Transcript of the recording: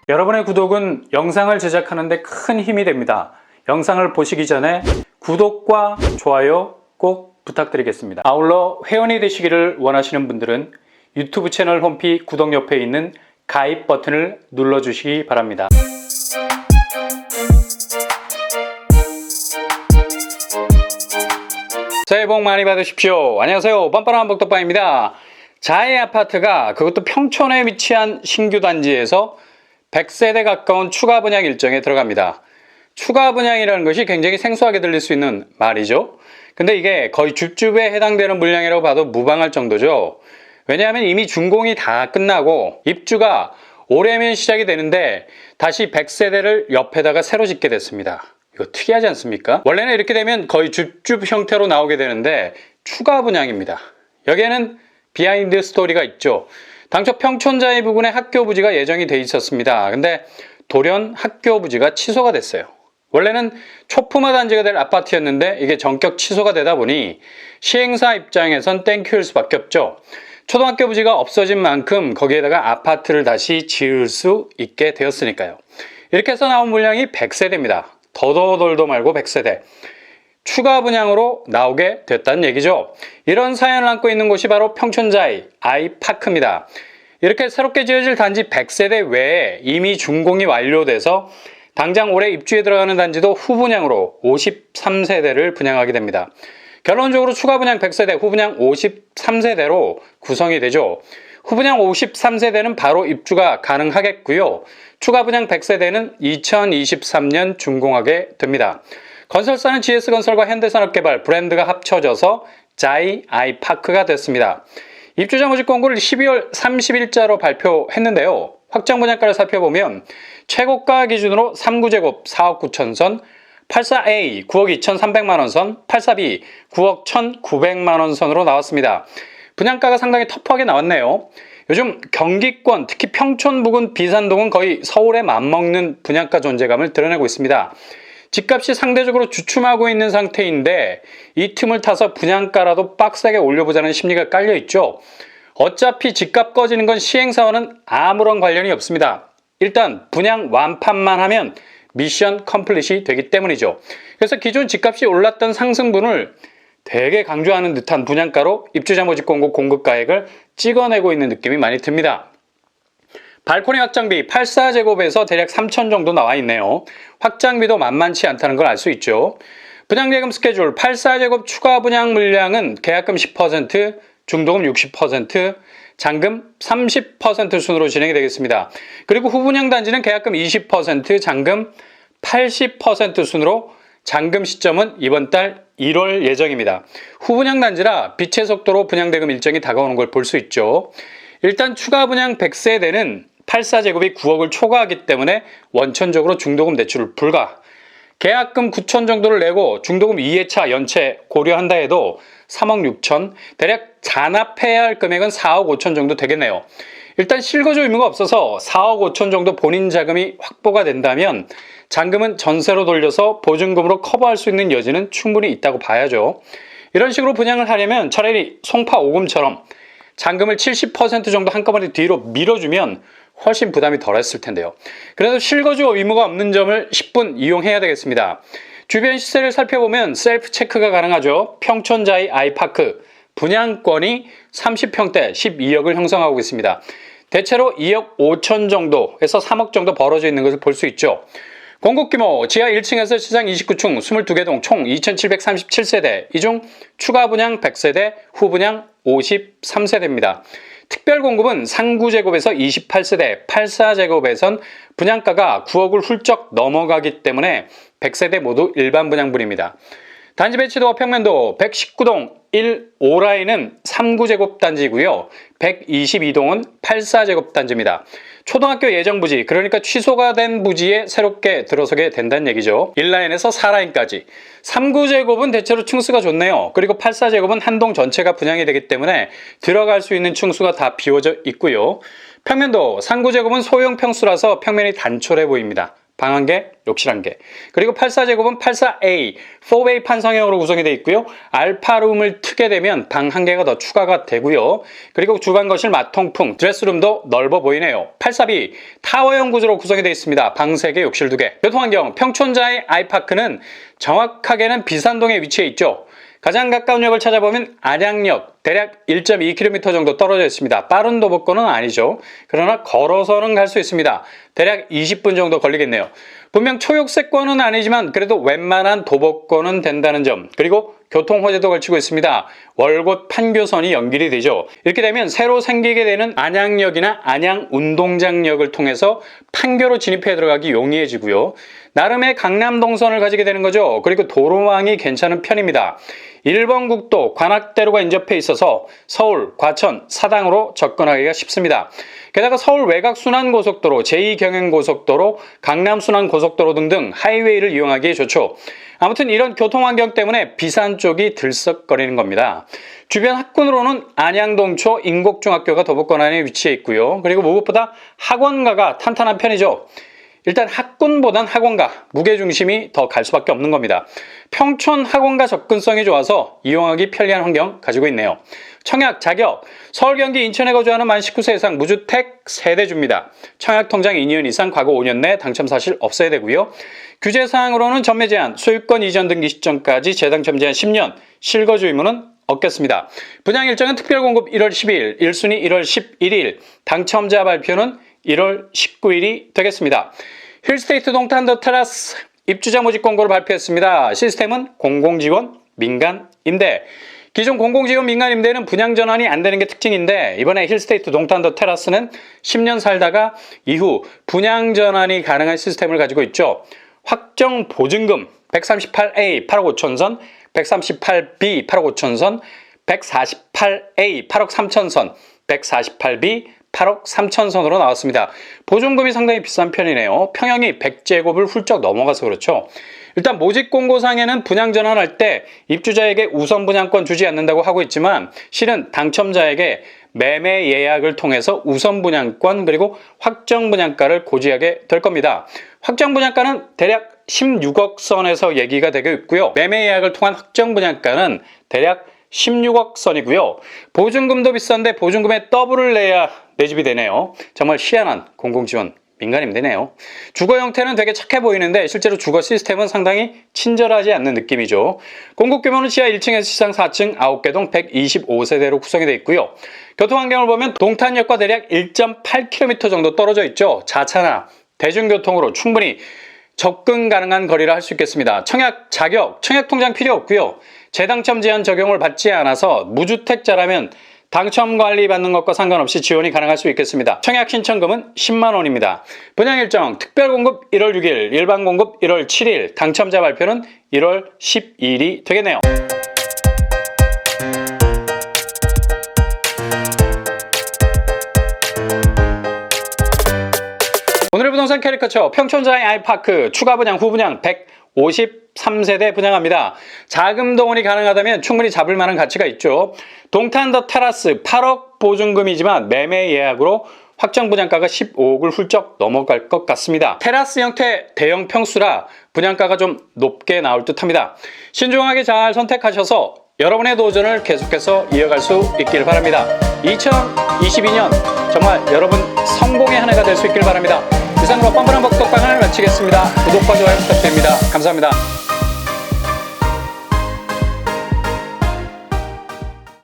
여러분의 구독은 영상을 제작하는 데 큰 힘이 됩니다. 영상을 보시기 전에 구독과 좋아요 꼭 부탁드리겠습니다. 아울러 회원이 되시기를 원하시는 분들은 유튜브 채널 홈피 구독 옆에 있는 가입 버튼을 눌러주시기 바랍니다. 새해 복 많이 받으십시오. 안녕하세요. 뻔뻔한 복덕방입니다. 자해 아파트가 그것도 평촌에 위치한 신규 단지에서 100세대 가까운 추가 분양 일정에 들어갑니다. 추가 분양이라는 것이 굉장히 생소하게 들릴 수 있는 말이죠. 근데 이게 거의 줍줍에 해당되는 물량이라고 봐도 무방할 정도죠. 왜냐하면 이미 준공이 다 끝나고 입주가 올해면 시작이 되는데 다시 100세대를 옆에다가 새로 짓게 됐습니다. 이거 특이하지 않습니까? 원래는 이렇게 되면 거의 줍줍 형태로 나오게 되는데 추가 분양입니다. 여기에는 비하인드 스토리가 있죠. 당초 평촌자이 부근에 학교 부지가 예정이 돼 있었습니다. 근데 돌연 학교 부지가 취소가 됐어요. 원래는 초품화 단지가 될 아파트였는데 이게 전격 취소가 되다 보니 시행사 입장에선 땡큐일 수밖에 없죠. 초등학교 부지가 없어진 만큼 거기에다가 아파트를 다시 지을 수 있게 되었으니까요. 이렇게 해서 나온 물량이 100세대입니다. 더더덜도 말고 100세대. 추가 분양으로 나오게 됐다는 얘기죠. 이런 사연을 안고 있는 곳이 바로 평촌자이 아이파크입니다. 이렇게 새롭게 지어질 단지 100세대 외에 이미 준공이 완료돼서 당장 올해 입주에 들어가는 단지도 후분양으로 53세대를 분양하게 됩니다. 결론적으로 추가 분양 100세대, 후분양 53세대로 구성이 되죠. 후분양 53세대는 바로 입주가 가능하겠고요. 추가 분양 100세대는 2023년 준공하게 됩니다. 건설사는 GS건설과 현대산업개발, 브랜드가 합쳐져서 자이 아이파크가 됐습니다. 입주자 모집 공고를 12월 30일자로 발표했는데요. 확정 분양가를 살펴보면 최고가 기준으로 3구제곱 4억 9천선, 84A 9억 2,300만원 선, 84B 9억 1,900만원 선으로 나왔습니다. 분양가가 상당히 터프하게 나왔네요. 요즘 경기권, 특히 평촌 부근 비산동은 거의 서울에 맞먹는 분양가 존재감을 드러내고 있습니다. 집값이 상대적으로 주춤하고 있는 상태인데 이 틈을 타서 분양가라도 빡세게 올려보자는 심리가 깔려있죠. 어차피 집값 꺼지는 건 시행사와는 아무런 관련이 없습니다. 일단 분양 완판만 하면 미션 컴플릿이 되기 때문이죠. 그래서 기존 집값이 올랐던 상승분을 되게 강조하는 듯한 분양가로 입주자 모집 공고 공급가액을 찍어내고 있는 느낌이 많이 듭니다. 발코니 확장비 84제곱에서 대략 3천 정도 나와 있네요. 확장비도 만만치 않다는 걸 알 수 있죠. 분양예금 스케줄 84제곱 추가 분양 물량은 계약금 10%, 중도금 60%, 잔금 30% 순으로 진행이 되겠습니다. 그리고 후분양 단지는 계약금 20%, 잔금 80% 순으로 잔금 시점은 이번 달 1월 예정입니다. 후분양 단지라 빛의 속도로 분양대금 일정이 다가오는 걸 볼 수 있죠. 일단 추가 분양 100세대는 84제곱이 9억을 초과하기 때문에 원천적으로 중도금 대출 불가. 계약금 9천 정도를 내고 중도금 2회차 연체 고려한다 해도 3억 6천, 대략 잔압해야 할 금액은 4억 5천 정도 되겠네요. 일단 실거주 의무가 없어서 4억 5천 정도 본인 자금이 확보가 된다면 잔금은 전세로 돌려서 보증금으로 커버할 수 있는 여지는 충분히 있다고 봐야죠. 이런 식으로 분양을 하려면 차라리 송파 5금처럼 잔금을 70% 정도 한꺼번에 뒤로 밀어주면 훨씬 부담이 덜했을 텐데요. 그래서 실거주 의무가 없는 점을 10분 이용해야 되겠습니다. 주변 시세를 살펴보면 셀프 체크가 가능하죠. 평촌자이 아이파크 분양권이 30평대 12억을 형성하고 있습니다. 대체로 2억 5천 정도에서 3억 정도 벌어져 있는 것을 볼 수 있죠. 공급 규모 지하 1층에서 시상 29층 22개 동 총 2,737세대, 이 중 추가 분양 100세대, 후분양 53세대입니다. 특별 공급은 3구제곱에서 28세대, 84제곱에선 분양가가 9억을 훌쩍 넘어가기 때문에 100세대 모두 일반 분양분입니다. 단지 배치도와 평면도 119동 1, 5라인은 3구제곱 단지고요. 122동은 84제곱 단지입니다. 초등학교 예정 부지, 그러니까 취소가 된 부지에 새롭게 들어서게 된다는 얘기죠. 1라인에서 4라인까지. 3구제곱은 대체로 층수가 좋네요. 그리고 84제곱은 한 동 전체가 분양이 되기 때문에 들어갈 수 있는 층수가 다 비워져 있고요. 평면도 3구제곱은 소형 평수라서 평면이 단촐해 보입니다. 방 1개, 욕실 1개. 그리고 84제곱은 84A, 4베이 판성형으로 구성이 되어 있고요. 알파룸을 트게 되면 방 1개가 더 추가가 되고요. 그리고 주방, 거실, 마통풍, 드레스룸도 넓어 보이네요. 84B, 타워형 구조로 구성이 되어 있습니다. 방 3개, 욕실 2개. 교통환경, 평촌자의 아이파크는 정확하게는 비산동에 위치해 있죠. 가장 가까운 역을 찾아보면 안양역, 대략 1.2km 정도 떨어져 있습니다. 빠른 도보권은 아니죠. 그러나 걸어서는 갈 수 있습니다. 대략 20분 정도 걸리겠네요. 분명 초역세권은 아니지만 그래도 웬만한 도보권은 된다는 점, 그리고 교통호재도 걸치고 있습니다. 월곶 판교선이 연결이 되죠. 이렇게 되면 새로 생기게 되는 안양역이나 안양운동장역을 통해서 판교로 진입해 들어가기 용이해지고요. 나름의 강남 동선을 가지게 되는 거죠. 그리고 도로망이 괜찮은 편입니다. 1번 국도 관악대로가 인접해 있어서 서울, 과천, 사당으로 접근하기가 쉽습니다. 게다가 서울 외곽순환고속도로, 제2경행고속도로, 강남순환고속도로 등등 하이웨이를 이용하기에 좋죠. 아무튼 이런 교통환경 때문에 비산 쪽이 들썩거리는 겁니다. 주변 학군으로는 안양동초 인곡중학교가 도보권 안에 위치해 있고요. 그리고 무엇보다 학원가가 탄탄한 편이죠. 일단 학군보단 학원가, 무게중심이 더 갈 수밖에 없는 겁니다. 평촌 학원가 접근성이 좋아서 이용하기 편리한 환경 가지고 있네요. 청약, 자격, 서울, 경기, 인천에 거주하는 만 19세 이상 무주택 세대주입니다. 청약 통장 2년 이상 과거 5년 내 당첨 사실 없어야 되고요. 규제사항으로는 전매 제한, 소유권 이전 등기 시점까지 재당첨 제한 10년, 실거주 의무는 없겠습니다. 분양 일정은 특별공급 1월 12일, 1순위 1월 11일, 당첨자 발표는 1월 19일이 되겠습니다. 힐스테이트 동탄 더 테라스 입주자 모집 공고를 발표했습니다. 시스템은 공공지원, 민간임대. 기존 공공지원 민간임대는 분양 전환이 안 되는 게 특징인데 이번에 힐스테이트 동탄 더 테라스는 10년 살다가 이후 분양 전환이 가능한 시스템을 가지고 있죠. 확정 보증금 138A 8억 5천 선, 138B 8억 5천 선, 148A 8억 3천 선, 148B 8억 3천 선으로 나왔습니다. 보증금이 상당히 비싼 편이네요. 평형이 100제곱을 훌쩍 넘어가서 그렇죠. 일단 모집 공고상에는 분양 전환할 때 입주자에게 우선 분양권 주지 않는다고 하고 있지만 실은 당첨자에게 매매 예약을 통해서 우선 분양권 그리고 확정 분양가를 고지하게 될 겁니다. 확정 분양가는 대략 16억 선에서 얘기가 되고 있고요. 매매 예약을 통한 확정 분양가는 대략 16억 선이고요. 보증금도 비싼데 보증금의 더블을 내야 내 집이 되네요. 정말 희한한 공공지원 민간임대네요. 주거 형태는 되게 착해 보이는데 실제로 주거 시스템은 상당히 친절하지 않는 느낌이죠. 공급 규모는 지하 1층에서 지상 4층 9개 동 125세대로 구성이 되어 있고요. 교통환경을 보면 동탄역과 대략 1.8km 정도 떨어져 있죠. 자차나 대중교통으로 충분히 접근 가능한 거리라 할 수 있겠습니다. 청약, 자격, 청약통장 필요 없고요. 재당첨 제한 적용을 받지 않아서 무주택자라면 당첨 관리 받는 것과 상관없이 지원이 가능할 수 있겠습니다. 청약 신청금은 10만 원입니다. 분양 일정 특별 공급 1월 6일, 일반 공급 1월 7일, 당첨자 발표는 1월 12일이 되겠네요. 오늘의 부동산 캐리커처 평촌자의 아이파크 추가 분양 후분양 153세대 분양합니다. 자금 동원이 가능하다면 충분히 잡을 만한 가치가 있죠. 동탄 더 테라스 8억 보증금이지만 매매 예약으로 확정 분양가가 15억을 훌쩍 넘어갈 것 같습니다. 테라스 형태 대형 평수라 분양가가 좀 높게 나올 듯 합니다. 신중하게 잘 선택하셔서 여러분의 도전을 계속해서 이어갈 수 있길 바랍니다. 2022년 정말 여러분 성공의 한 해가 될 수 있길 바랍니다. 이상으로 뻔뻔한 복덕방을 마치겠습니다. 구독과 좋아요 부탁드립니다. 감사합니다.